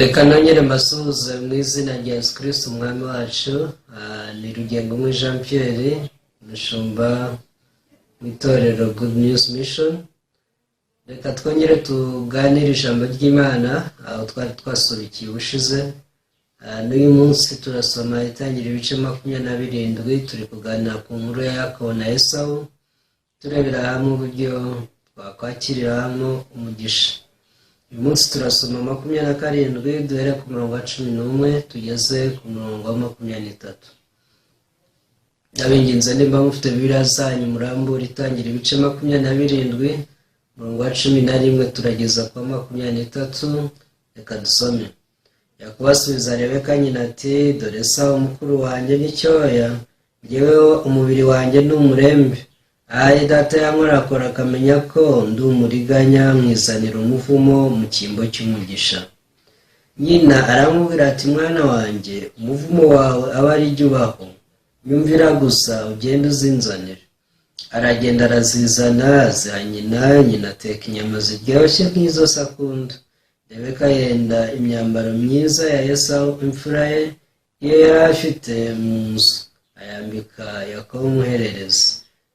Reka nongere mbasuhuze mu izina rya Yesu Kristo umwami wacu. Ni Rugengo Jean Pierre, umushumba w'itorero Good News Mission. Reka twongere tuganire ijambo ry'Imana aho twari twasubikiye ubushize. N'uyu munsi turasoma itangira ibice 27, turi kuganira ku nkuru ya Yakobo na Esawu, turebera hamwe uburyo twakwakiramo umugisha. Uyu munsi turasoma 27 duhere ku murongo wa 11 tugeze ku murongo wa 23. Ndabinginze nimba mufite Bibiliya zanyu murambura itangira ibice 27, umurongo wa 11 turageza ku 23. Reka dusome. Yakobo asubiza Rebeka nyina ati, dore Esawu mukuru wanjye n'icyoya, njyeweho umubiri wanjye ni umurembe. Ayi data yankorakora akamenya ko ndi umuriganya, mwizanira umuvumo mu cyimbo cy'umugisha. Nyina aramubwira ati, mwana wanjye, umuvumo wawe aba ari jye ubaho, nyumvira gusa ugende uzinzanira. Aragenda arazizana, aziha nyina, nyina ateka inyama ziryoshye nk'izo se akunda. Rebeka yenda imyambaro myiza ya Esawu imfura ye, iyo yari afite mu nzu, ayambika Yakobo umuhererezi.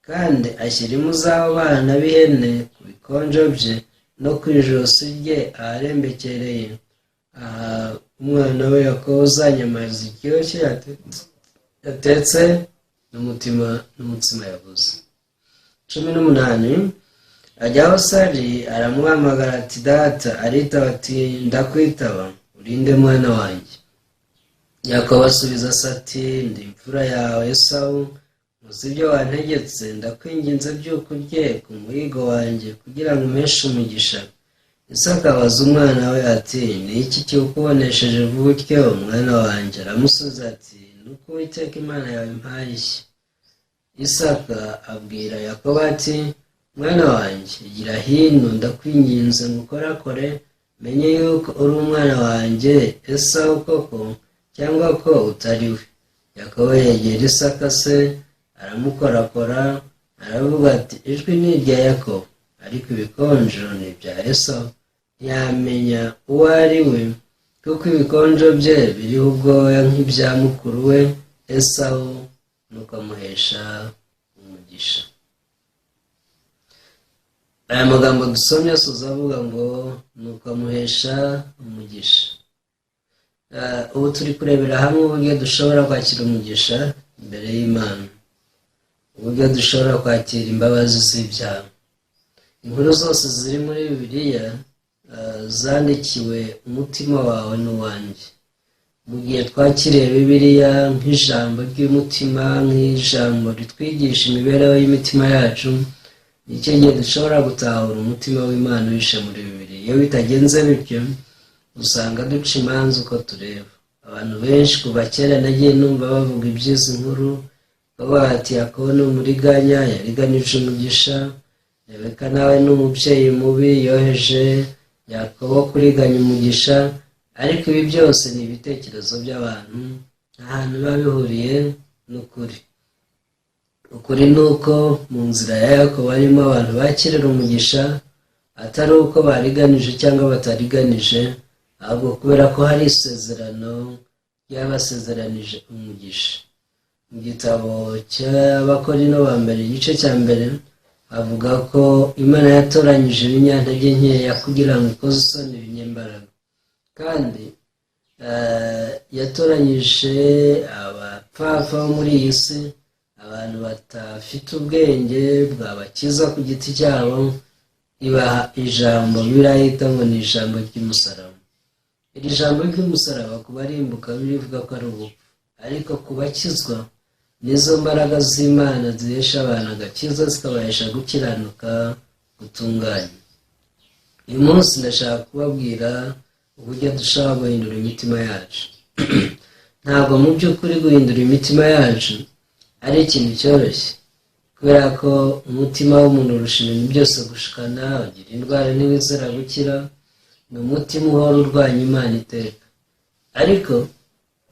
Kandi ashyira impu z'abo bana b'ihene ku bikonjo bye no ku ijosi rye aharembekereye. Umwana we Yakobo za nyama ziryoshye yatetse n'umutsima yabuze. 18. Ajya aho Sari aramuhamagara ati, data. Aritaba ati, ndakwitaba. Urinde mwana wanjye. Yakobo asubiza se ati, ndi imfura yawe Esawu, muzi ibyo wantegetse, ndakwinginze by'uko urye ku muhigo wanjye kugira ngo umpeshe umugisha. Isaka abaza umwana we ati, ni iki kiwukubonesheje vuba utyo mwana wanjye? Aramusubiza ati, nuko Uwiteka Imana yawe impaye ishya. Isaka abwira Yakobo ati, mwana wanjye, gira hino ndakwinginze ngukorakore, menye yuko uri umwana wanjye Esawu koko, cyangwa ko utari we. Yakobo yegera Isaka se, aramukorakora, aravuga ati, ijwi ni irya Yakobo, ariko ibikonjo ni ibya Esawu. Yamenya uwo ari we, kuko ibikonjo bye biriho ubwoya nk'ibya mukuru we Esawu, nuko amuhesha umugisha. Aya magambo dusomye asoza avuga ngo nuko amuhesha umugisha. Ubu turi kurebera hamwe uburyo dushobora kwakira umugisha imbere y'Imana, uburyo dushobora kwakira imbabazi z'ibyaha. Inkuru zose ziri muri Bibiliya zandikiwe umutima wawe n'uwanjye. Mu gihe twakiriye Bibiliya nk'ijambo ry'umutima, nk'ijambo ritwigisha imibereho y'imitima yacu, nicyo gihe dushobora gutahura umutima w'Imana uhishe muri Bibiliya. Iyo bitagenze bityo, usanga duca imanza uko tureba. Abantu benshi kuva kera nagiye numva bavuga iby'izi nkuru, bavuga ati, Yakobo ni umuriganya, yariganije umugisha. Rebeka nawe ni umubyeyi mubi, yoheje Yakobo kuriganya umugisha. Ariko ibi byose ni ibitekerezo by'abantu, nta hantu biba bihuriye n'ukuri. Ukuri ni uko mu nzira ya Yakobo harimo abantu bakirira umugisha, atari uko bariganije cyangwa batariganije, ahubwo kubera ko hari isezerano ryabasezeranije umugisha. Mu gitabo cy'Abakorinto ba mbere igice cya mbere avuga ko Imana yatoranyije ibinyantege nkeya kugira ngo ikoze isoni ibinyembaraga, kandi yatoranyije abapfapfa bo muri iyi si, abantu batafite ubwenge bwabakiza ku giti cyabo, ibaha ijambo birahita ngo ni ijambo ry'umusaraba. Iri jambo ry'umusaraba ku barimbuka birivuga ko ari ubupfu, ariko ku bakizwa nizo mbaraga z'Imana zihesha abantu agakiza, zikabahesha gukiranuka gutunganye. Uyu munsi ndashaka kubabwira uburyo dushobora guhindura imitima yacu. Ntabwo mu by'ukuri guhindura imitima yacu ari ikintu cyoroshye, kubera ko umutima w'umuntu urusha ibintu byose gushikana, ugira indwara ntiwizera gukira, ni umutima uhora urwanya Imana iteka. Ariko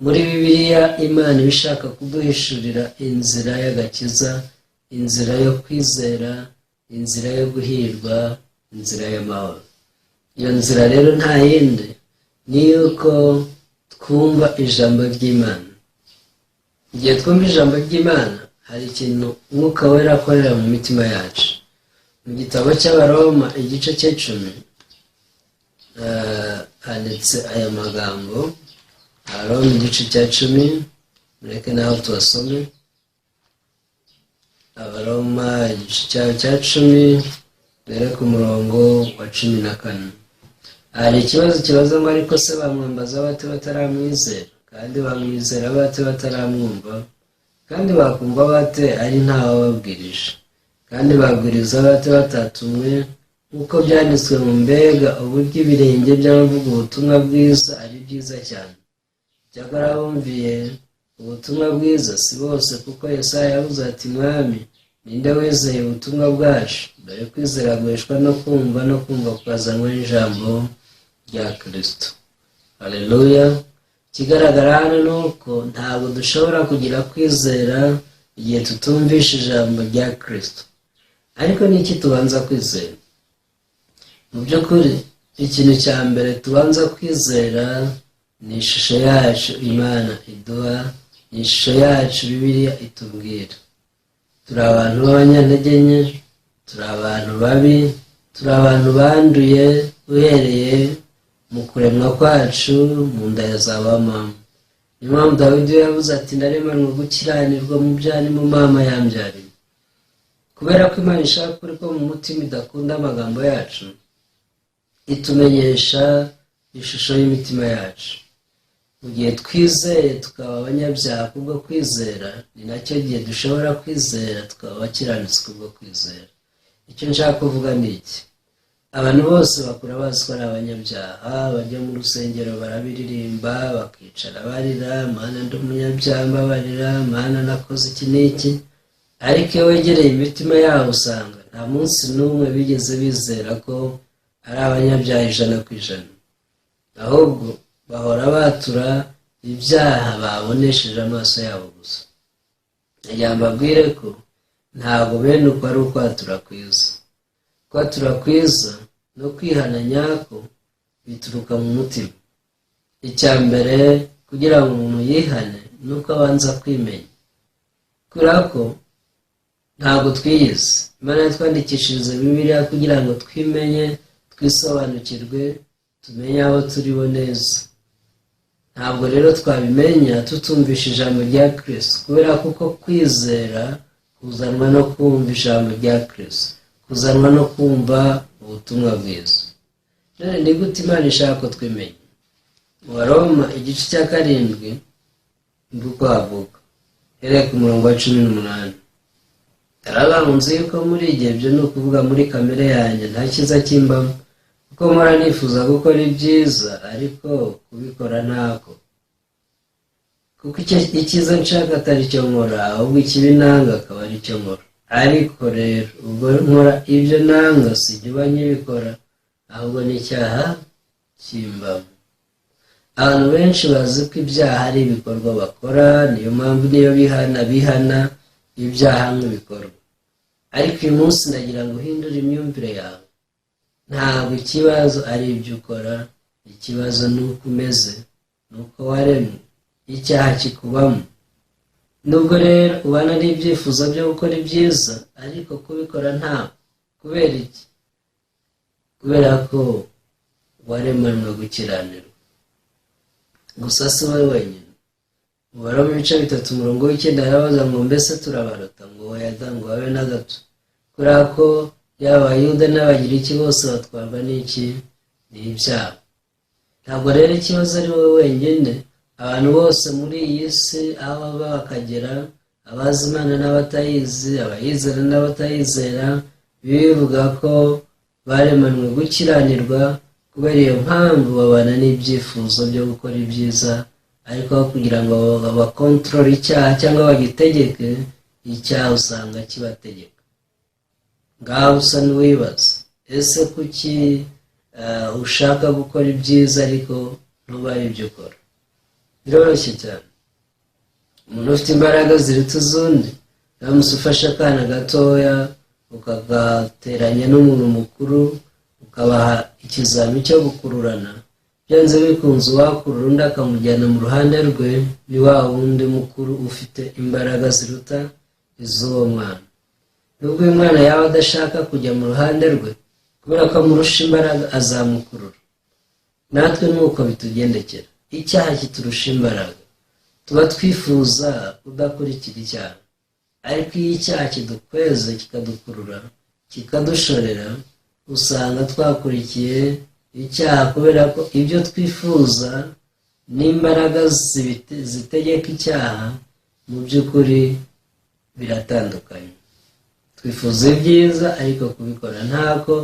muri Bibiliya Imana iba ishaka kuduhishurira inzira y'agakiza, inzira yo kwizera, inzira yo guhirwa, inzira y'amahoro. Iyo nzira rero nta yindi ni yuko twumva ijambo ry'Imana. Igihe twumva ijambo ry'Imana hari ikintu Umwuka Wera akorera mu mitima yacu. Mu gitabo cy'Abaroma igice cy'icumi handitse aya magambo. Abaroma igice cya 10, mureke naho tubasome. Abaroma igice cya 10 mbere ku murongo wa 14. Hari ikibazo kibaza ngo ariko se bamwambaza bate bataramwizera, kandi bamwizera bate bataramwumva, kandi bakumva bate ari ntawababwirije, kandi babwiriza bate batatumwe, nk'uko byanditswe mu mbega uburyo ibirenge by'abavuga ubutumwa bwiza ari byiza cyane. Cyakora bumviye ubutumwa bwiza si bose, kuko Yesaya yavuze ati, mwami ninde wizeye ubutumwa bwacu? Dore kwizera guheshwa no kumva, no kumva kukazanwa n'ijambo rya Kristo. Haleluya. Ikigaragara hano ni uko ntabwo dushobora kugira kwizera igihe tutumvisha ijambo rya Kristo. Ariko ni iki tubanza kwizera? Mu by'ukuri ikintu cya mbere tubanza kwizera ni ishusho yacu Imana iduha, ni ishusho yacu Bibiliya itubwira. Turi abantu b'abanyantege nke, turi abantu babi, turi abantu banduye uhereye mu kuremwa kwacu mu nda ya za ba mama. Niyo mpamvu Dawidi yavuze ati, ndaremanwe gukiranirwa mu byari mu mama yambyariye. Kubera ko Imana ishaka ukuri ko mu mutima idakunda amagambo yacu, itumenyesha ishusho y'imitima yacu. Mu gihe twizeye tukaba abanyabyaha kubwo kwizera, ni nacyo gihe dushobora kwizera tukaba abakiranutsi kubwo kwizera. Icyo nshaka kuvuga ni iki? Abantu bose bakura bazi ko ari abanyabyaha, bajya mu rusengero barabiririmba, bakicara barira, Mana ndi umunyabyaha mbabarira, Mana nakoze iki n'iki. Ariko iyo wegereye imitima yabo usanga nta munsi n'umwe bigeze bizera ko ari abanyabyaha 100%. Ahubwo bahora batura ibyaha babonesheje amaso yabo gusa. Nagira mbabwire ko ntabwo bene uko ari ukwatura kwiza. Kwatura kwiza no kwihana nyako bituruka mu mutima. Icya mbere kugira ngo umuntu yihane nuko abanza kwimenya. Kubera ko ntabwo twiyizi. Imana yatwandikishiriza Bibiliya kugira ngo twimenye, twisobanukirwe, tumenye aho turiho neza. Ntabwo rero twabimenya tutumvisha ijambo rya Kristo, kubera kuko kwizera kuzanwa no kumva ijambo rya Kristo, kuzanwa no kumva ubutumwa bwiza. None ni gute Imana ishaka ko twimenya? Mu Baroma igice cya 7 nguko havuga, hereye ku murongo wa 18. Yarabahunze yuko muri igihe byo ni ukuvuga muri kamere yanjye nta cyiza kimbamo, kuko mpora nifuza gukora ibyiza ariko kubikora ntako. Kuko icyiza nshaka atari cyo nkora, ahubwo ikibi nanga akaba ari cyo nkora. Ariko rero ubwo nkora ibyo nanga sijya uba nkibikora, ahubwo n'icyaha kimbamo. Abantu benshi bazi ko ibyaha ari ibikorwa bakora, niyo mpamvu niyo bihana ibyaha nk'ibikorwa. Ariko uyu munsi ndagira ngo uhindure imyumvire yawe. Ntabwo ikibazo ari ibyo ukora, ikibazo ni uko umeze, ni uko waremwe, icyaha kikubamo. Nubwo rero ubana n'ibyifuzo byo gukora ibyiza, ariko kubikora ntabwo. Kubera iki? Kubera ko waremanwe gukiranirwa. Gusa si wowe wenyine. Mu Baroma ibice 3 umurongo w'9 harabaza ngo mbese turabaruta? Ngo oya da, ngo habe na gato. Kubera ko yaba Abayuda n'Abagiriki bose batwarwa n'iki? N'ibyaha. Ntabwo rero ikibazo ari wowe wenyine. Abantu bose muri iyi si aho baba bakagera, abazi Imana n'abatayizi, abayizera n'abatayizera, bivuga ko baremanwe gukiranirwa. Kubera iyo mpamvu babana n'ibyifuzo byo gukora ibyiza, ariko kugira ngo bakontorore icyaha cyangwa bagitegeke, icyaha usanga kibategeka. Ngaho usa n'uwibaza, ese kuki ushaka gukora ibyiza ariko ntubaye ibyo ukora? Biroroshye cyane. Umuntu ufite imbaraga ziruta iz'undi, uramutse ufashe akana gatoya ukagateranya n'umuntu mukuru, ukabaha ikizami cyo gukururana, byanze bikunze uwakurura undi akamujyana mu ruhande rwe ni wa wundi mukuru ufite imbaraga ziruta iz'uwo mwana. Nubwo uyu mwana yaba adashaka kujya mu ruhande rwe kubera ko amurusha imbaraga, azamukurura. Natwe nuko bitugendekera. Icyaha kiturusha imbaraga, tuba twifuza kudakurikira icyaha, ariko iyo icyaha kidukweze kikadukurura kikadushorera, usanga twakurikiye icyaha kubera ko ibyo twifuza n'imbaraga zitegeka icyaha mu by'ukuri biratandukanye. Twifuza ibyiza ariko kubikora ntako,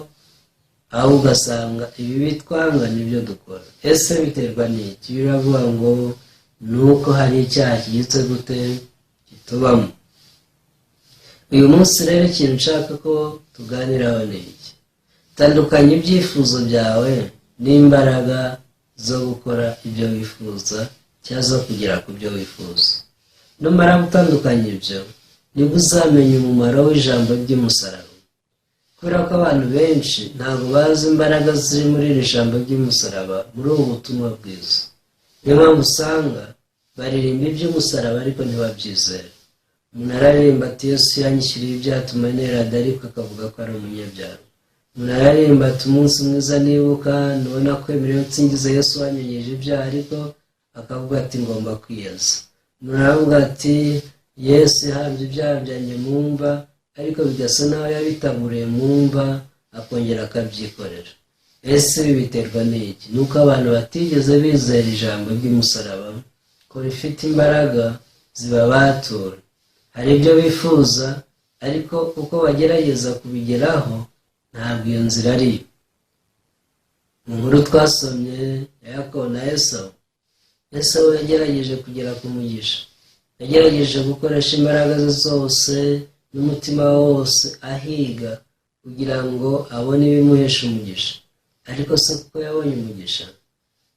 aho ugasanga ibi bitwanga nibyo dukora. Ese biterwa n'iki? Biravuga ngo nuko hari icyaha kigitse gute kitubamo. Uyu munsi rero ikintu nshaka ko tuganiraho ni iki: tandukanya ibyifuzo byawe n'imbaraga zo gukora ibyo wifuza cyangwa zo kugera ku byo wifuza. Numara gutandukanya ibyo, nibwo uzamenya umumaro w'ijambo ry'umusaraba. Kubera ko abantu benshi ntabwo bazi imbaraga ziri muri iri jambo ry'umusaraba, muri ubu butumwa bwiza. Niyo mpamvu usanga baririmba iby'umusaraba ariko ntibabyizera. Umuntu araririmba ati Yesu yanyishyuriye ibyatuma nerada, ariko akavuga ko ari umunyabyaha. Umuntu araririmba ati umunsi mwiza nibuka, nubona kwemerera nsingiza Yesu wanyongeje ibyaha, ariko akavuga ati ngomba kwiyeza. Umuntu aravuga ati Yesu yahabye ibyaha byanjye mu mva, ariko bigasa naho yabitaburiye mu mva akongera akabyikorera. Ese ibi biterwa n'iki? Nuko abantu batigeze bizera ijambo ry'umusaraba ko rifite imbaraga zibabatura. Hari ibyo bifuza, ariko uko bagerageza kubigeraho ntabwo iyo nzira ari yo. Mu nkuru twasomye ya Yakobo na Esawu, Esawu yagerageje kugera ku mugisha, yagerageje gukoresha imbaraga ze zose n'umutima wose ahiga kugira ngo abone ibimuhesha umugisha. Ariko se kuko yabonye umugisha,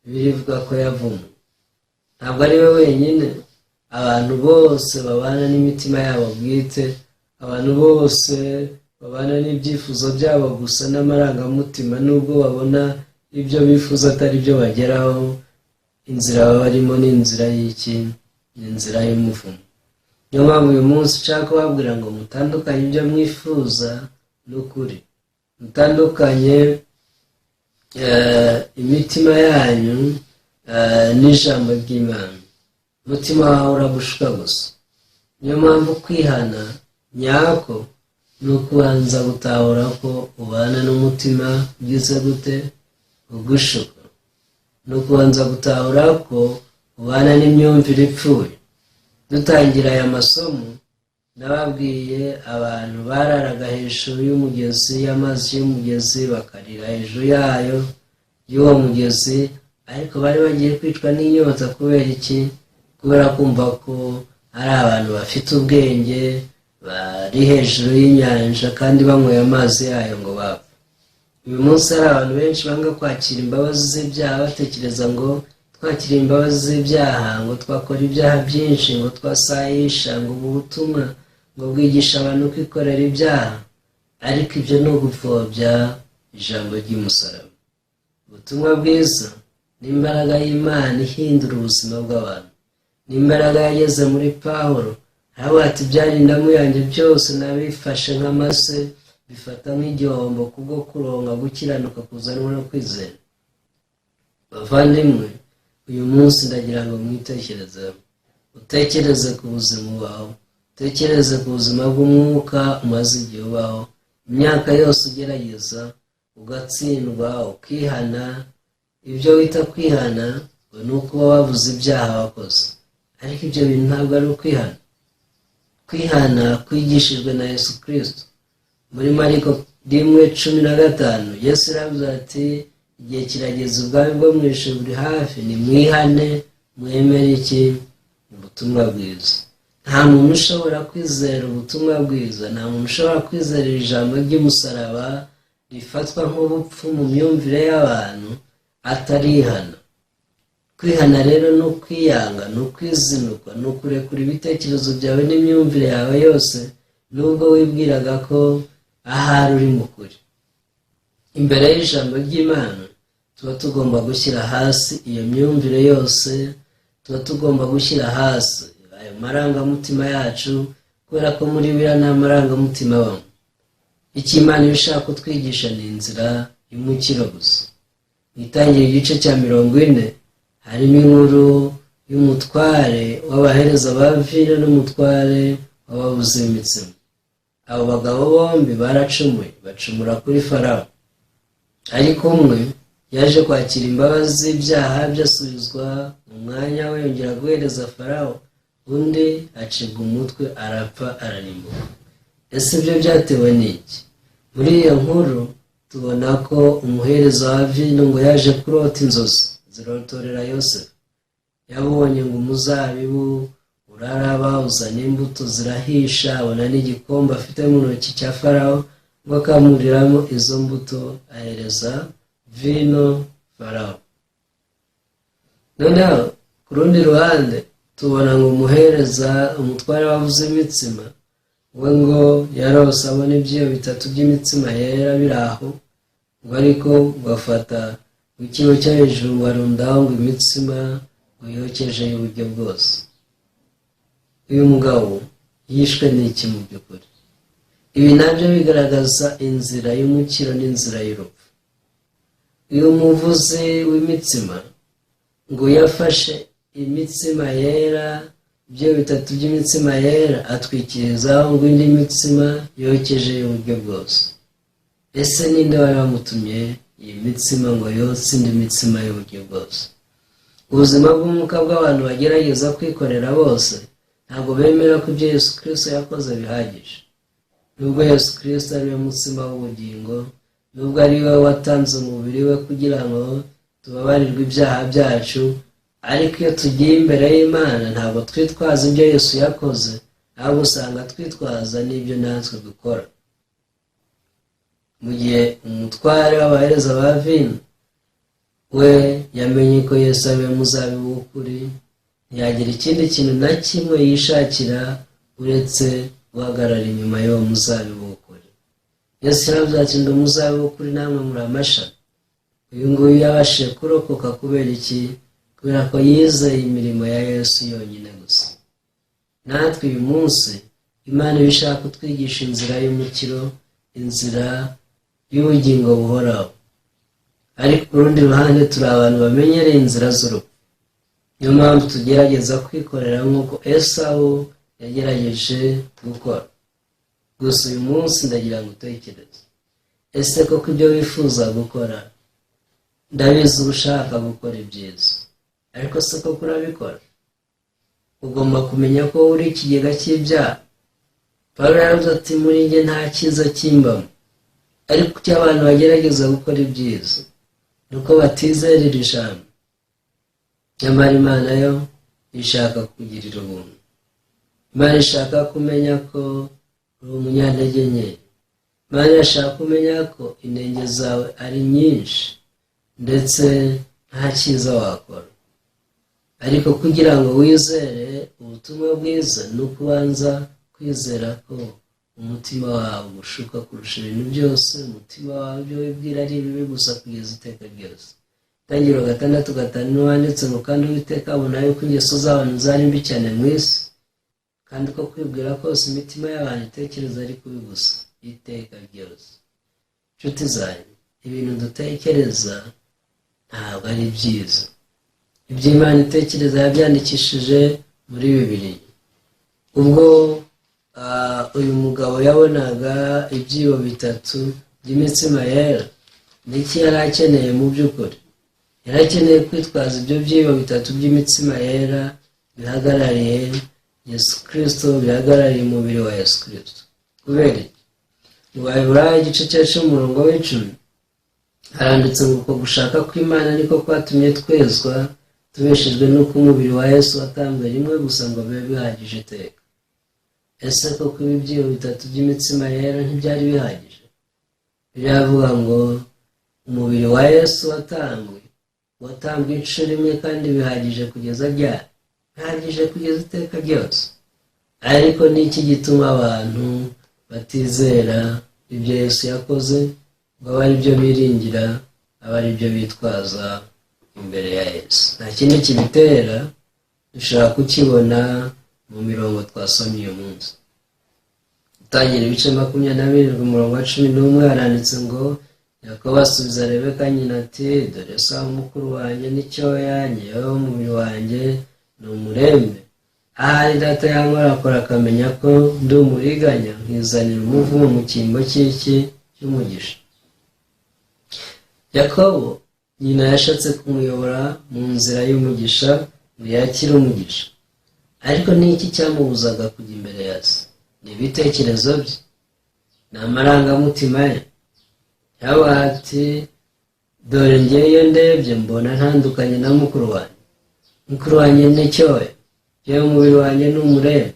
birivuga ko yavumwe. Ntabwo ari we wenyine, abantu bose babana n'imitima yabo bwite, abantu bose babana n'ibyifuzo byabo gusa n'amarangamutima, nubwo babona ibyo bifuza atari byo bageraho, inzira baba barimo ni inzira y'iki? Ni inzira y'umuvumo. Niyo mpamvu uyu munsi nshaka kubabwira ngo mutandukanye ibyo mwifuza n'ukuri, mutandukanye imitima yanyu n'ijambo ry'Imana. Umutima wawe uragushuka gusa. Niyo mpamvu kwihana nyako ni ukubanza gutahura ko ubana n'umutima ugize gute? Ugushuka. Ni ukubanza gutahura ko ubana n'imyumvire ipfuye. Dutangira aya masomo nababwiye abantu bararaga hejuru y'umugezi, y'amazi y'umugezi, bakarira hejuru yayo y'uwo mugezi, ariko bari bagiye kwicwa n'inyota. Kubera iki? Kubera kumva ko ari abantu bafite ubwenge, bari hejuru y'inyanja kandi banyweye amazi yayo ngo bapfe. Uyu munsi hari abantu benshi banga kwakira imbabazi z'ibyaha, batekereza ngo twakira imbabazi z'ibyaha, ngo twakora ibyaha byinshi, ngo twasayisha, ngo ubu butumwa ngo bwigisha abantu kwikorera ibyaha. Ariko ibyo ni ugupfobya ijambo ry'umusaraba. Ubutumwa bwiza ni imbaraga y'Imana ihindura ubuzima bw'abantu. Ni imbaraga yageze muri Pawulo, aravuga ati ibyarindamu yanjye byose nabifashe nk'amase, bifata nk'igihombo kubwo kuronka gukiranuka kuzanwa no kwizera. Bavandimwe, uyu munsi ndagira ngo mwitekerezeho. Utekereze ku buzima ubaho, utekereze ku buzima bw'umwuka umaze igihe ubaho, imyaka yose ugerageza ugatsindwa, ukihana. Ibyo wita kwihana ngo ni ukuba wabuze ibyaha wakoze, ariko ibyo bintu ntabwo ari ukwihana. Kwihana kwigishijwe na Yesu Kristo. Muri Mariko 1:15 Yesu yaravuze ati igihe kirageze, ubwami bwo mu ijuru buri hafi, ni mwihane mwemere iki? Ubutumwa bwiza. Nta muntu ushobora kwizera ubutumwa bwiza, nta muntu ushobora kwizera ijambo ry'umusaraba rifatwa nk'ubupfu mu myumvire y'abantu atarihana. Kwihana rero ni ukwiyanga, ni ukwizinukwa, ni ukurekura ibitekerezo byawe n'imyumvire yawe yose, nubwo wibwiraga ko ahari uri mu kuri. Imbere y'ijambo ry'Imana tuba tugomba gushyira hasi iyo myumvire yose, tuba tugomba gushyira hasi ayo marangamutima yacu, kubera ko muri biriya nta marangamutima abamo. icyo Imana iba ishaka kutwigisha ni inzira y'umukiro gusa. Mu itangira igice cya 40 harimo inkuru y'umutware w'abahereza ba vino n'umutware w'ababuze imitsima. abo bagabo bombi baracumuye, bacumura kuri Farawo, ariko umwe yaje kwakira imbabazi z'ibyaha byasubizwa mu mwanya we, yongera guhereza Farawo, undi acibwa umutwe arapfa ararimbuka. ese ibyo byatewe n'iki? muri iyo nkuru tubona ko umuhereza wa vino ngo yaje kurota inzozi zirotorera Yosefu. yabonye ngo umuzabibu uraraba uzanye imbuto zirahisha, abona n'igikombe afite mu ntoki cya Farawo, ngo akamuriramo izo mbuto ahereza vino Farawo. noneho ku rundi ruhande tubona ngo umuhereza umutware wabuze imitsima we ngo yarose abona ibyibo 3 by'imitsima yera biri aho, ngo ariko ugafata ikibo cyo hejuru ngo arundaho ngo imitsima ngo yokeje y'uburyo bwose. uyu mugabo yishwe n'iki mu by'ukuri? ibi nabyo bigaragaza inzira y'umukiro n'inzira y'urupfu. uyu muvuzi w'imitsima ngo yafashe imitsima yera, ibyo 3 by'imitsima yera atwikirizaho ngo indi mitsima yokeje y'uburyo bwose. ese ninde wari wamutumye iyi mitsima ngo yotse indi mitsima y'uburyo bwose? ubuzima bw'umwuka bw'abantu bagerageza kwikorera bose ntabwo bemera ko ibyo Yesu Kristo yakoze bihagije. nubwo Yesu Kristo ari we mutsima w'ubugingo, nubwo ari we watanze umubiri we kugira ngo tubabarirwe ibyaha byacu, ariko iyo tugiye imbere y'Imana ntabwo twitwaza ibyo Yesu yakoze, ahubwo usanga twitwaza n'ibyo natwe dukora. mu gihe umutware w'abahereza ba vino we yamenye ko Yesu ari we muzabibu w'ukuri, ntiyagira ikindi kintu na kimwe yishakira uretse guhagarara inyuma y'uwo muzabibu w'ukuri. Yesu yaravuze ati ndi umuzabibu w'ukuri, namwe muri amashami. uyu nguyu yabashije kurokoka kubera iki? kubera ko yizeye imirimo ya Yesu yonyine gusa. natwe uyu munsi Imana iba ishaka kutwigisha inzira y'umukiro, inzira y'ubugingo buhoraho, ariko ku rundi ruhande turi abantu bamenyereye inzira z'urupfu. niyo mpamvu tugerageza kwikorera nk'uko Esawu yagerageje gukora. gusa uyu munsi ndagira ngo utekereze, ese koko ibyo wifuza gukora, ndabizi uba ushaka gukora ibyiza, ariko se koko urabikora? ugomba kumenya ko uri ikigega cy'ibyaha. Pawulo yaravuze ati muri njye nta cyiza kimbamo, ariko icyo abantu bagerageza gukora ibyiza nuko batizera iri jambo. nyamara Imana yo ishaka kugirira ubuntu. Imana ishaka kumenya ko uri umunyantege nke. Imana ishaka kumenya ko intege zawe ari nyinshi ndetse nta cyiza wakora. ariko kugira ngo wizere ubutumwa bwiza ni ukubanza kwizera ko umutima wawe ushuka kurusha ibintu byose. umutima wawe ibyo wibwira ari bibi gusa kugeza iteka ryose. Itangiriro 6:5 wanditse ngo kandi Uwiteka abona yuko ingeso z'abantu zari mbi cyane mu isi, kandi ko kwibwira kose imitima y'abantu itekereza ari kubi gusa iteka ryose. nshuti zanjye, ibintu dutekereza ntabwo ari byiza. ibyo Imana itekereza yabyandikishije muri Bibiliya. ubwo uyu mugabo yabonaga ibyibo 3 by'imitsima yera, niki yari akeneye mu by'ukuri? yari akeneye kwitwaza ibyo byibo 3 by'imitsima yera bihagarariye Yesu Kristo, bihagarariye umubiri wa Yesu Kristo. kubera mu Baheburayo igice cya 10 haranditse ngo uko gushaka kw'Imana niko kwatumye twezwa, tubeshejwe n'uko umubiri wa Yesu watambwe rimwe gusa ngo bibe bihagije iteka. ese koko ibi byibo 3 by'imitsima yera ntibyari bihagije? biravuga ngo umubiri wa Yesu watambwe inshuro imwe, kandi bihagije kugeza ryari? bihagije kugeza iteka ryose. ariko niki gituma abantu batizera ibyo Yesu yakoze ngo abe ari byo biringira, aba ari byo bitwaza imbere ya Yesu. Nta kindi kibitera, dushobora kukibona mu mirongo twasomye uyu munsi. Gutangira ibice 27 umurongo wa 11 haranditse ngo, Yakobo asubiza Rebeka nyina ati, dore Esawu mukuru wanjye n'icyoya, njyewe umubiri wanjye ni umurembe. Ahari data yankora akora akamenya ko ndi umuriganya, nkizanira umuvumo mu cyimbo cy'iki cy'umugisha. Yakobo nyina yashatse kumuyobora mu nzira y'umugisha ngo yakire umugisha, ariko ni iki cyamubuzaga kujya imbere ya se? Ni ibitekerezo bye, ni amarangamutima ye. Yaba ati, dore ngewe ndebye mbona ntandukanye na mukuru wanjye. Mukuru wanjye ni icyoya, yewe umubiri wanjye ni umurembe,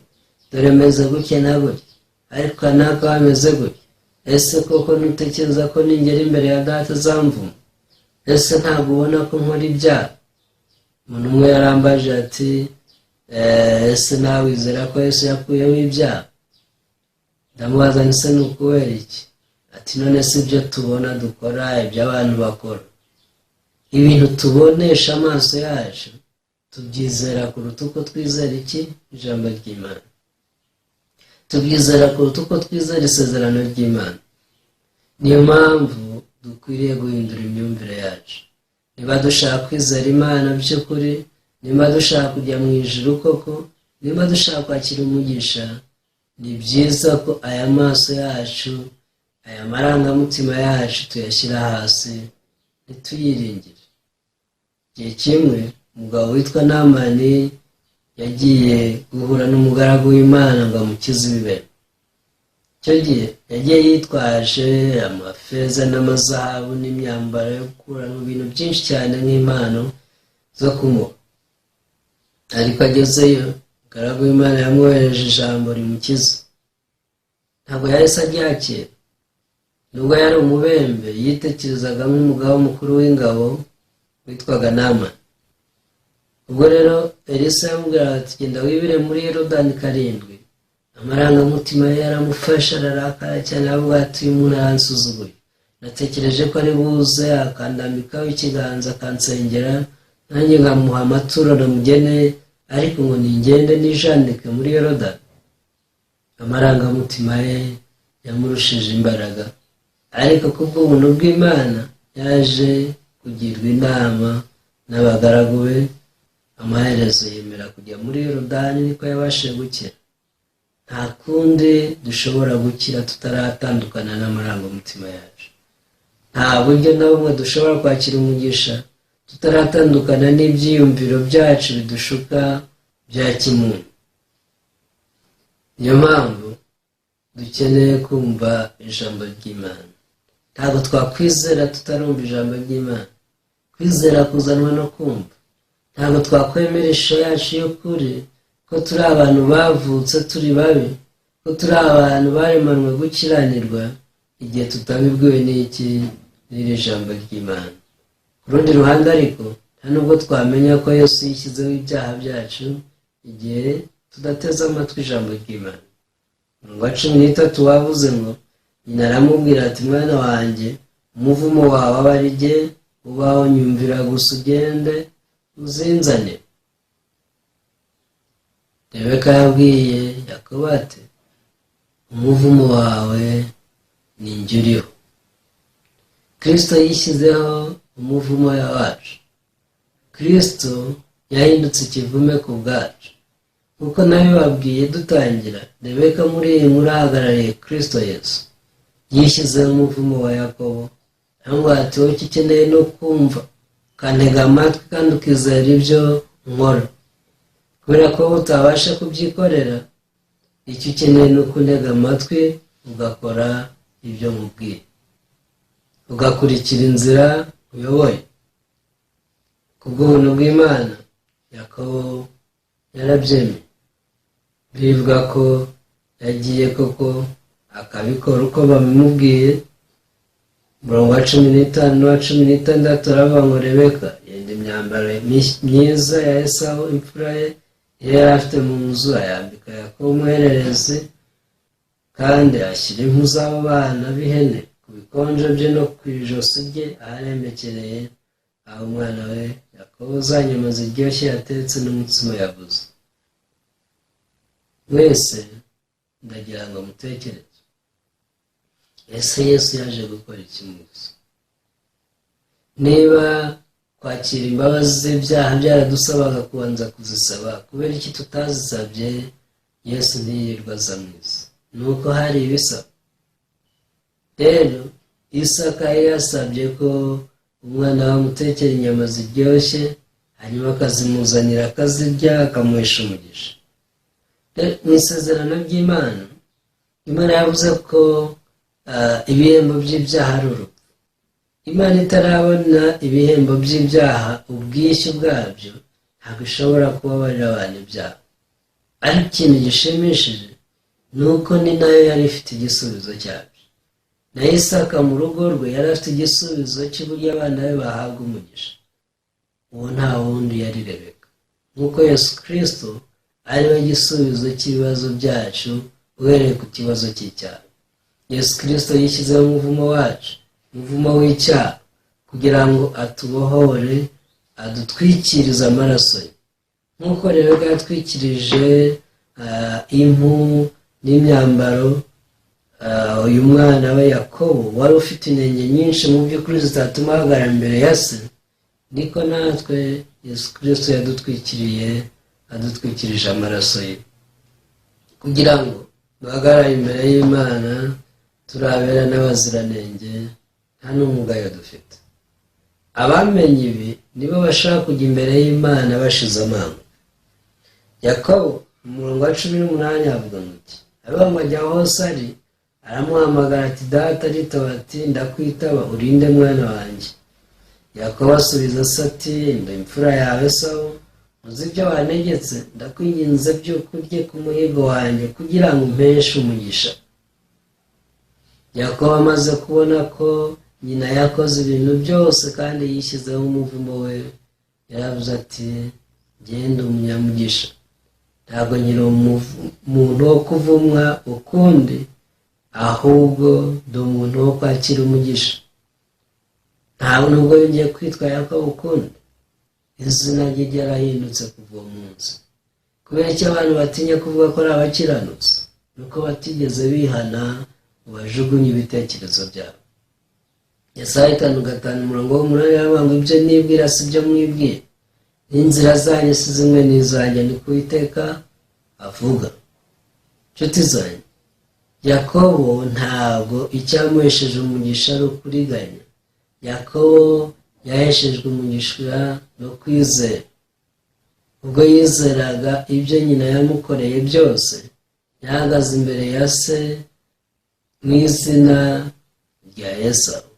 dore meze gutya na gutya, ariko nako ameze gutya. Ese koko ntutekereza ko ningera imbere ya data azamvuma? Ese ntabwo ubona ko nkora ibyaha? Umuntu umwe yarambaje ati, ese nawe wizera ko Yesu yakuyeho ibyaha? Ndamubaza nti, se ni ukubera iki? Ati, none si ibyo tubona dukora, ibyo abantu bakora. Ibintu tubonesha amaso yacu tubyizera kuruta uko twizera iki? Ijambo ry'Imana. Tubyizera kuruta uko twizera isezerano ry'Imana. Niyo mpamvu dukwiriye guhindura imyumvire yacu. Niba dushaka kwizera Imana by'ukuri, niba dushaka kujya mu ijuru koko, niba dushaka kwakira umugisha, ni byiza ko aya maso yacu, aya marangamutima yacu tuyashyira hasi, ntituyiringire. Igihe kimwe umugabo witwa Namani yagiye guhura n'umugaragu w'Imana ngo amukize ibibero. Icyo gihe yagiye yitwaje amafeza n'amazahabu n'imyambaro yo gukura mu bintu byinshi cyane nk'impano zo kumuha. Ariko agezeyo, umugaragu w'Imana yamwohereje ijambo rimukiza. Ntabwo yahise aryakira. Nubwo yari umubembe, yitekerezaga nk'umugabo mukuru w'ingabo witwaga Namani. Ubwo rero Elisa yamubwiraga ati, genda wibire muri Yorodani 7. Amarangamutima ye yaramufashe, ararakara cyane, avuga ati, uyu muntu aransuzuguye. Natekereje ko ari buze akandambikaho ikiganza akansengera, nanjye nkamuha amaturo namugeneye, ariko ngo ningende nijandike muri Yorodani. Amarangamutima ye yamurushije imbaraga, ariko kubw'ubuntu bw'Imana yaje kugirwa inama n'abagaragu be, amaherezo yemera kujya muri Yorodani, niko yabashije gukira. Nta kundi dushobora gukira tutaratandukana n'amarangamutima yacu. Nta buryo na bumwe dushobora kwakira umugisha tutaratandukana n'ibyiyumviro byacu bidushuka bya kimuntu. Niyo mpamvu dukeneye kumva ijambo ry'Imana. Ntabwo twakwizera tutarumva ijambo ry'Imana. Kwizera kuzanwa no kumva. Ntabwo twakwemeresha yacu y'ukuri ko turi abantu bavutse turi babi, ko turi abantu baremanwe gukiranirwa, igihe tutabibwiwe n'iri jambo ry'Imana. Ku rundi ruhande ariko, nta nubwo twamenya ko Yesu yishyizeho ibyaha byacu igihe tudateze amatwi ijambo ry'Imana. Umurongo wa 13 wavuze ngo, nyina aramubwira ati, mwana wanjye, umuvumo wawe aba ari jye ubaho, nyumvira gusa ugende uzinzane. Rebeka yabwiye Yakobo ati, umuvumo wawe ni njye uriho. Kristo yishyizeho umuvumo wacu. Kristo yahindutse ikivume ku bwacu. Kuko nabibabwiye dutangira, Rebeka muri iyi nkuru ahagarariye Kristo Yesu. Yishyizeho umuvumo wa Yakobo, cyangwa ati, wowe icyo ukeneye no kumva, ukantega amatwi kandi ukizera ibyo nkora. Kubera ko utabasha kubyikorera, icyo ukeneye ni ukuntega amatwi ugakora ibyo nkubwiye, ugakurikira inzira uyoboye. Kubw'ubuntu bw'Imana, Yakobo yarabyemeye. Bivuga ko yagiye koko akabikora uko bamubwiye. Umurongo wa 15 n'uwa 16 aravuga ngo, Rebeka yenda imyambaro myiza ya Esawu imfura ye yari afite mu nzu, ayambika Yakobo umuhererezi, kandi ashyira impu z'abo bana b'ihene ku bikonjo bye no ku ijosi rye aharemekereye, aho umwana we Yakobo za nyama ziryoshye yatetse n'umutsima yabuze. Mwese ndagira ngo mutekereze, ese Yesu yaje gukora iki mu isi? Niba kwakira imbabazi z'ibyaha byaradusabaga kubanza kuzisaba, kubera iki tutazisabye? Yesu ntiyirirwa aza mu isi, nuko hari ibisaba. Rero Isaka yari yasabye ko umwana bamutekera inyama ziryoshye, hanyuma akazimuzanira akazirya, akamuhesha umugisha. Mu isezerano ry'Imana, Imana yavuze ko ibihembo by'ibyaha ari urupfu. Imana itarabona ibihembo by'ibyaha ubwishyu bwabyo, ntabwo ishobora kubabarira abantu ibyaha. Ariko ikintu gishimishije ni uko ni nayo yari ifite igisubizo cyabyo. Na Isaka mu rugo rwe yari afite igisubizo cy'uburyo abana be bahabwa umugisha. Uwo nta wundi yari Rebeka. Nk'uko Yesu Kristo ari we gisubizo cy'ibibazo byacu uhereye ku kibazo cy'icyaha. Yesu Kristo yishyizeho umuvumo wacu, umuvumo w'icyaha, kugira ngo atubohore, adutwikirize amaraso ye. Nk'uko Rebeka yatwikirije impu n'imyambaro uyu mwana we Yakobo wari ufite intege nyinshi mu by'ukuri zitatuma ahagarara imbere ya se, niko natwe Yesu Kristo adutwikirije amaraso ye, kugira ngo duhagarare imbere y'Imana turabera n'abaziranenge, nta n'umugayo dufite. Abamenye ibi nibo bashaka kujya imbere y'Imana bashize amanga. Yakobo mu murongo wa 18 avuga ngo avuga ngo ajya hose ari, aramuhamagara ati data, aritaba ati ndakwitaba, urinde mwana wanjye. Yakobo asubiza se ati ndi imfura yawe Esawu, uzi ibyo wantegetse, ndakwinginze by'uko urye ku muhigo wanjye kugira ngo umpeshe umugisha. Yakobo amaze kubona ko nyina yakoze ibintu byose kandi yishyizeho umuvumo we, yaravuze ati genda umunyamugisha, ntabwo nyiri umuntu wo kuvumwa ukundi, ahubwo ndi umuntu wo kwakira umugisha. Ntabwo nubwo yongeye kwitwa Yakobo ukundi, izina rye ryarahindutse kuva uwo munsi. Kubera icyo abantu batinya kuvuga ko ari abakiranutsi, nuko batigeze bihana ngo bajugunye ibitekerezo byabo. Yesaya 5:5 aravuga ngo ibyo nibwira si byo mwibwira, n'inzira zanjye si zimwe n'izanjye, ni Uwiteka avuga. Nshuti zanjye, Yakobo ntabwo icyamuhesheje umugisha ari ukuriganya. Yakobo yaheshejwe umugisha no kwizera. Ubwo yizeraga ibyo nyina yamukoreye byose, yahagaze imbere ya se mu izina rya Esawu.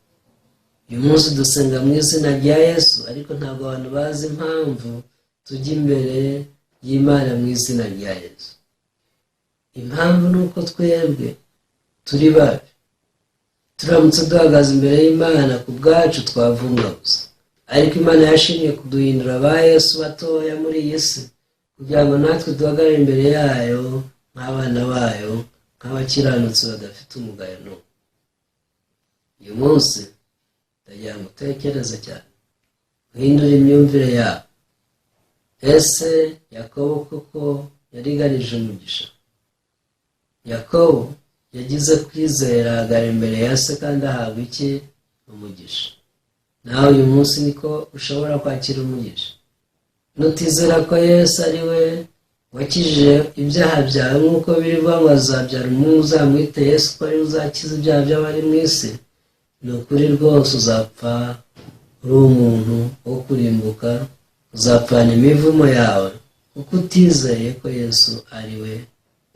Uyu munsi dusenga mu izina rya Yesu, ariko ntabwo abantu bazi impamvu tujya imbere y'Imana mu izina rya Yesu. Impamvu ni uko twebwe turi babi. Turamutse duhagaze imbere y'Imana ku bwacu twavumwa gusa, ariko Imana yashimye kuduhindura ba Yesu batoya muri iyi si, kugira ngo natwe duhagarare imbere yayo nk'abana bayo, nk'abakiranutsi badafite umugayo n'umwe. Uyu munsi ndagira ngo utekereze cyane, uhindure imyumvire yawe. Ese Yakobo koko yariganije umugisha? Yakobo yagize kwizera, ahagarara imbere ya se kandi ahabwa iki? Umugisha. Nawe uyu munsi niko ushobora kwakira umugisha. Nutizera ko Yesu ari we wakijije ibyaha byawe, nk'uko birivuga ngo azabyara umuhungu uzamwite Yesu, ko ari uzakiza ibyaha by'abari mu isi, ni ukuri rwose uzapfa uri umuntu wo kurimbuka, uzapfana imivumo yawe, kuko utizeye ko Yesu ari we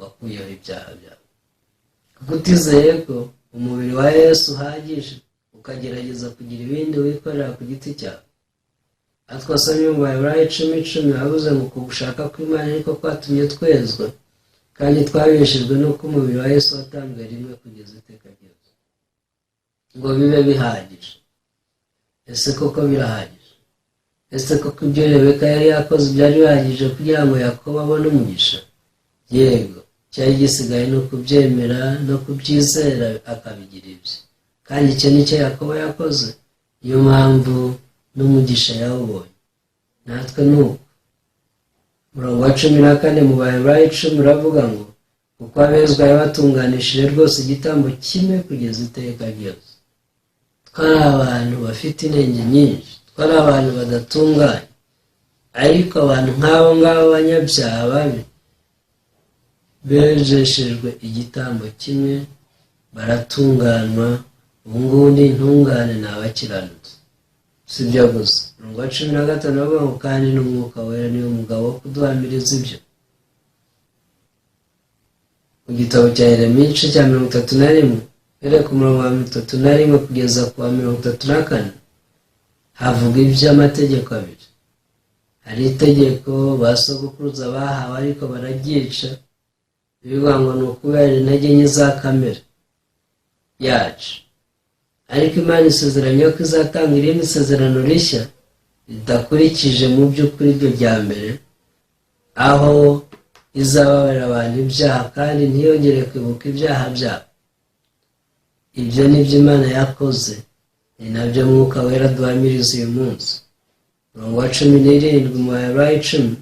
wakuyeho ibyaha byawe, kuko utizeye ko umubiri wa Yesu uhagije, ukagerageza kugira ibindi wikorera ku giti cyawe. Twasomye mu Baheburayo 10:10 havuze ngo kugushaka kw'Imana ariko kwatumye twezwa, kandi twabeshejwe nuko umubiri wa Yesu watanzwe rimwe kugeza iteka ryose, ngo bibe bihagije. Ese koko birahagije? Ese koko ibyo Rebeka yari yakoze byari bihagije kugira ngo Yakobo abone umugisha? Yego, cyari gisigaye no kubyemera no kubyizera akabigira ibye, kandi icyo nicyo Yakobo yakoze, niyo mpamvu n'umugisha yawubonye. Natwe ni uko. Umurongo wa 14 mu Baheburayo 10 uravuga ngo kuko abezwa yabatunganishije rwose igitambo kimwe kugeza iteka ryose. Twari abantu bafite intege nyinshi, twari abantu badatunganye, ariko abantu nk'abo ngabo banyabyaha babi bejeshejwe igitambo kimwe baratunganywa. Ubu ngubu ni intungane, ni abakiranutsi. Si ibyo gusa, umurongo wa 15 bavuga ngo kandi n'Umwuka Wera niwe mugabo wo kuduhamiriza ibyo. Mu gitabo cya Yeremiya igice cya 31 uhereye ku murongo wa 31 kugeza ku wa 34 havuga iby'amategeko abiri. Hari itegeko ba sogokuruza bahawe ariko bararyica, bivuga ngo ni ukubera intege nke za kamere yacu. Ariko Imana isezeranya ko izatanga irindi sezerano rishya ridakurikije mu by'ukuri iryo rya mbere, aho izababarira abantu ibyaha kandi ntiyongere kwibuka ibyaha byabo. Ibyo ni byo Imana yakoze, ni nabyo Mwuka Wera duhamiriza uyu munsi. Umurongo wa 17 mu Baheburayo 10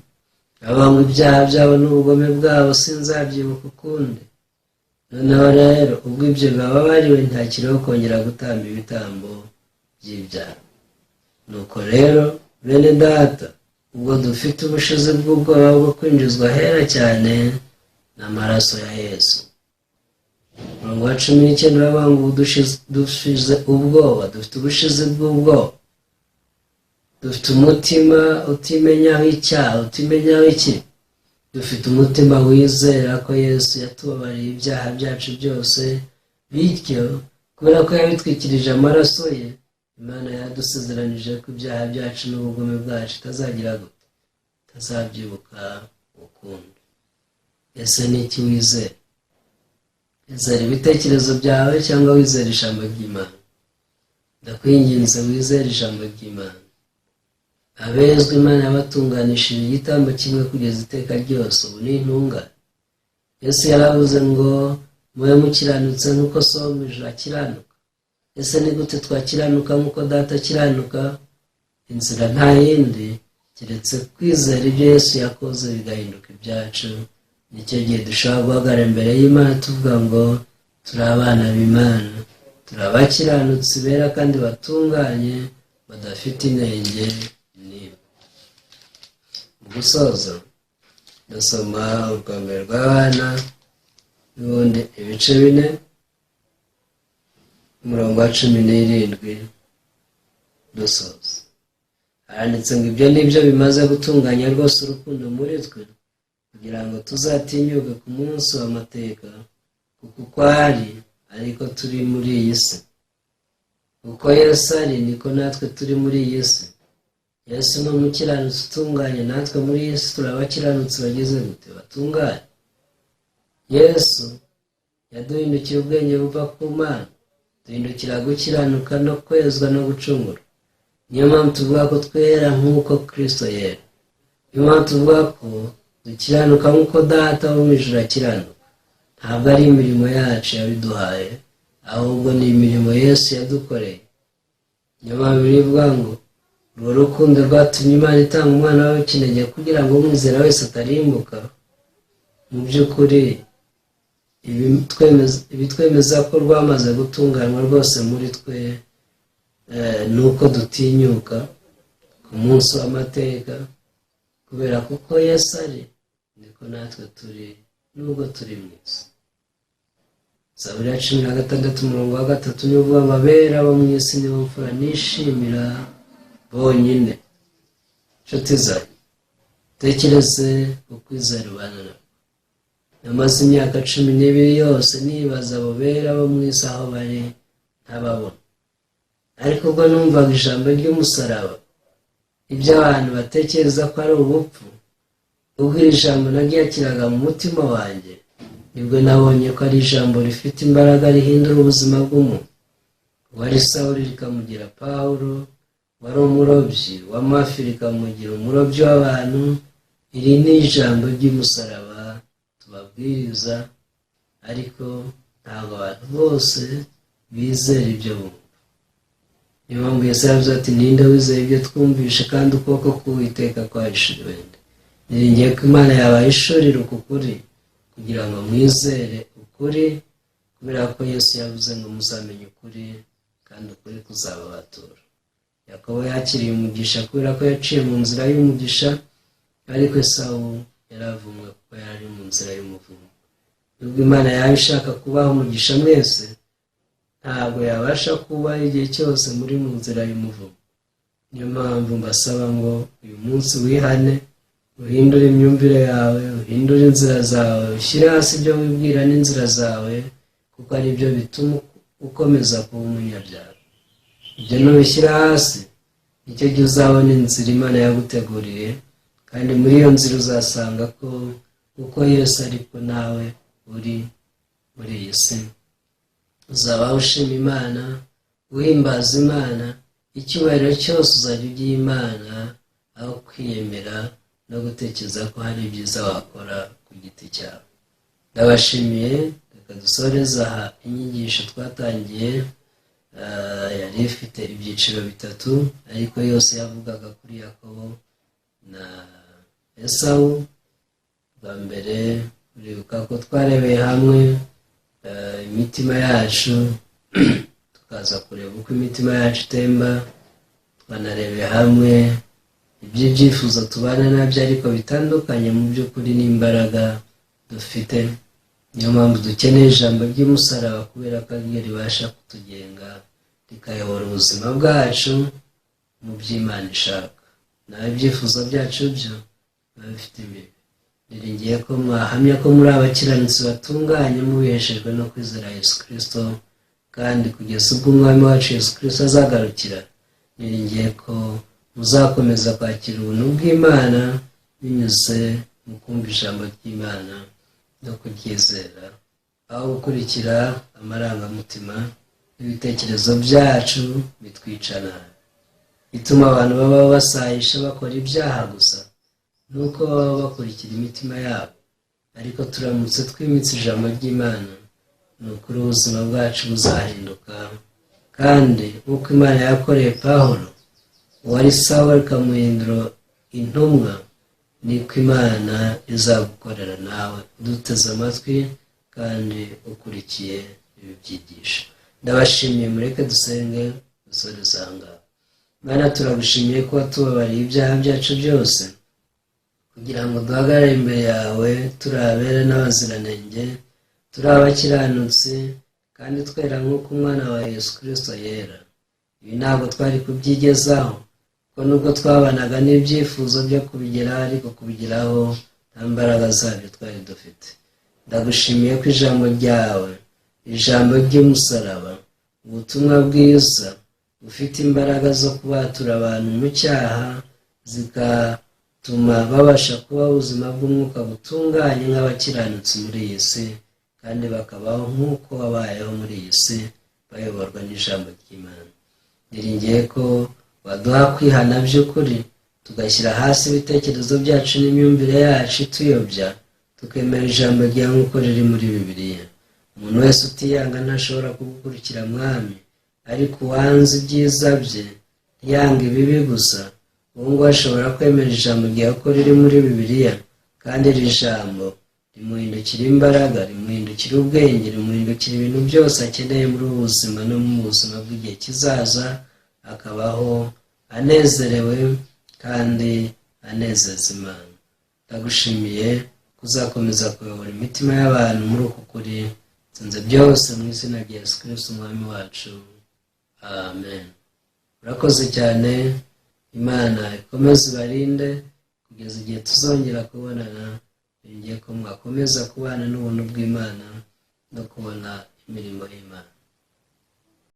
avuga ngo ibyaha byabo n'ubugome bwabo sinzabyibuka ukundi. Noneho rero ubwo ibyo bababariwe ntakiriho kongera gutamba ibitambo by'ibyaha. Nuko rero bene data, ubwo dufite ubushizi bw'ubwoba bwo kwinjizwa ahera cyane n'amaraso ya Yesu. Umurongo wa 19 bavuga ngo dushize ubwoba, dufite ubushizi bw'ubwoba, dufite umutima utimenyaho icyaha, utimenyaho iki. Dufite umutima wizera ko Yesu yatubabariye ibyaha byacu byose, bityo kubera ko yabitwikirije amaraso ye, Imana yadusezeranije ko ibyaha byacu n'ubugome bwacu itazagira gute, itazabyibuka ukundi. Ese ni iki wizera? Wizera ibitekerezo byawe cyangwa wizera ijambo ry'Imana? Ndakwinginze wizera ijambo ry'Imana. Abezwa Imana yabatunganishije igitambo kimwe kugeza iteka ryose, ubu ni intungane. Yesu yaravuze ngo mube mukiranutse nk'uko So wo mu ijuru akiranuka. Ese ni gute twakiranuka nk'uko Data akiranuka? Inzira nta yindi keretse kwizera ibyo Yesu yakoze bigahinduka ibyacu. Nicyo gihe dushobora guhagarara imbere y'Imana tuvuga ngo turi abana b'Imana, turi abakiranutsi bera kandi batunganye, badafite inenge. Mu gusoza ndasoma urwambere rw'Abana n'ubundi ibice 4 umurongo wa 17 dusoza. Handitse ngo ibyo nibyo bimaze gutunganya rwose urukundo muri twe, kugira ngo tuzatinyuke ku munsi w'amateka, kuko uko ari ariko turi muri iyi si. Uko Yesu ari niko natwe turi muri iyi si. Yesu ni umukiranutsi utunganye, natwe muri Yesu turi abakiranutsi bageze gute, batunganye. Yesu yaduhindukiye ubwenge buva ku Mana, duhindukira gukiranuka no kwezwa no gucungura. Niyo mpamvu tuvuga ko twera nk'uko Kristo yera. Niyo mpamvu tuvuga ko dukiranuka nk'uko Data wo mu ijuru akiranuka. Ntabwo ari imirimo yacu yabiduhaye, ahubwo ni imirimo Yesu yadukoreye. Niyo mpamvu bivuga ngo urwo rukundo rwatumye Imana itanga umwana wawe w'ikinege kugira ngo umwizera wese atarimbuka. Mu by'ukuri ibitwemeza ko rwamaze gutunganywa rwose muri twe, nuko dutinyuka ku munsi w'amateka, kubera kuko Yesu ari niko natwe turi, nubwo turi mu isi. Zaburi ya 16 umurongo wa 3 niwo uvuga ngo abera bo mu isi nibo mfura nishimira bonyine. Nshuti zanjye, tekereze ukwizera ubana nabo. Namaze imyaka 12 yose nibaza abo bera bo mu isi aho bari ntababona, ariko ubwo numvaga ijambo ry'umusaraba, ibyo abantu batekereza ko ari ubupfu, ubwo iri jambo naryakiraga mu mutima wanjye, nibwo nabonye ko ari ijambo rifite imbaraga rihindura ubuzima bw'umuntu. Wari Sawuli rikamugira Pawulo, wari umurobyi w'amafi rikamugira umurobyi w'abantu. Iri ni ijambo ry'umusaraba tubabwiriza, ariko ntabwo abantu bose bizere ibyo bumva. Niyo mpamvu Yesu yaravuze ati ninde wizeye ibyo twumvishe kandi ukuboko k'Uwiteka kwahishuriwe nde? Niringiye ko Imana yabahishurira uku kuri kugira ngo mwizere ukuri, kubera ko Yesu yavuze ngo muzamenye ukuri kandi ukuri kuzababatura. Yakobo yakiriye umugisha kubera ko yaciye mu nzira y'umugisha, ariko Esawu yaravumwe kuko yari mu nzira y'umuvumo. Nubwo Imana yaba ishaka kubaha umugisha mwese, ntabwo yabasha kuba igihe cyose muri mu nzira y'umuvumo. Niyo mpamvu mbasaba ngo uyu munsi wihane, uhindure imyumvire yawe, uhindure inzira zawe, ushyire hasi ibyo wibwira n'inzira zawe, kuko ari byo bituma ukomeza kuba umunyabyaha. Ibyo nubishyira hasi, nicyo gihe uzabona inzira Imana yaguteguriye, kandi muri iyo nzira uzasanga ko uko Yesu ariko nawe uri muri iyi si. Uzaba ushima Imana, uhimbaza Imana, icyubahiro cyose uzajya ugiha Imana, aho kwiyemera no gutekereza ko hari ibyiza wakora ku giti cyawe. Ndabashimiye. Reka dusoreze aha inyigisho twatangiye. Yari ifite ibyiciro bitatu, ariko yose yavugaga kuri Yakobo na Esawu. Bwa mbere uribuka ko twarebeye hamwe imitima yacu, tukaza kureba uko imitima yacu itemba. Twanarebeye hamwe iby'ibyifuzo tubana nabyo ariko bitandukanye mu by'ukuri n'imbaraga dufite. Niyo mpamvu dukeneye ijambo ry'umusaraba, kubera ko ariryo ribasha kutugenga rikayobora ubuzima bwacu mu by'Imana ishaka. Naho ibyifuzo byacu byo biba bifite imbibi. Niringiye ko mwahamya ko muri abakiranutsi batunganye mubiheshejwe no kwizera Yesu Kristo, kandi kugeza ubwo Umwami wacu Yesu Kristo azagarukira, niringiye ko muzakomeza kwakira ubuntu bw'Imana binyuze mu kumva ijambo ry'Imana no kuryizera, aho gukurikira amarangamutima n'ibitekerezo byacu bitwica nabi. Ituma abantu baba basayisha bakora ibyaha gusa nuko baba bakurikira imitima yabo, ariko turamutse twimitse ijambo ry'Imana, ni ukuri ubuzima bwacu buzahinduka. Kandi nk'uko Imana yakoreye Pawulo uwari Sawuli ikamuhindura intumwa, niko Imana izagukorera nawe uduteze amatwi kandi ukurikiye ibi byigisho. Ndabashimiye. Mureke dusenge dusoreze aha ngaha. Mana, turagushimiye ko watubabariye ibyaha byacu byose, kugira ngo duhagarare imbere yawe turi abera n'abaziranenge, turi abakiranutsi kandi twera nk'uko Umwana wa Yesu Kristo yera. Ibi ntabwo twari kubyigezaho, ko nubwo twabanaga n'ibyifuzo byo kubigeraho, ariko kubigeraho nta mbaraga zabyo twari dufite. Ndagushimiye ko ijambo ryawe, ijambo ry'umusaraba, ubutumwa bwiza bufite imbaraga zo kubatura abantu mu cyaha, zigatuma babasha kubaho ubuzima bw'umwuka butunganye nk'abakiranutsi muri iyi si, kandi bakabaho nk'uko wabayeho muri iyi si, bayoborwa n'ijambo ry'Imana. Niringiye ko waduha kwihana by'ukuri, tugashyira hasi ibitekerezo byacu n'imyumvire yacu ituyobya, tukemera ijambo ryawe nk'uko riri muri Bibiliya. Umuntu wese utiyanga ntashobora kugukurikira Mwami, ariko uwanze ibyiza bye ntiyanga ibibi gusa, uwo nguwo ashobora kwemera ijambo ryawe ko riri muri Bibiliya, kandi iri jambo rimuhindukira imbaraga, rimuhindukira ubwenge, rimuhindukira ibintu byose akeneye muri ubu buzima no mu buzima bw'igihe kizaza, akabaho anezerewe kandi anezeza Imana. Ndagushimiye kuzakomeza kuyobora imitima y'abantu muri uku kuri, nsenze byose mu izina rya Yesu Kristo Umwami wacu, amen. Urakoze cyane. Imana ikomeze ibarinde kugeza igihe tuzongera kubonana. Ngiye ko mwakomeza kubana n'ubuntu bw'Imana no kubona imirimo y'Imana.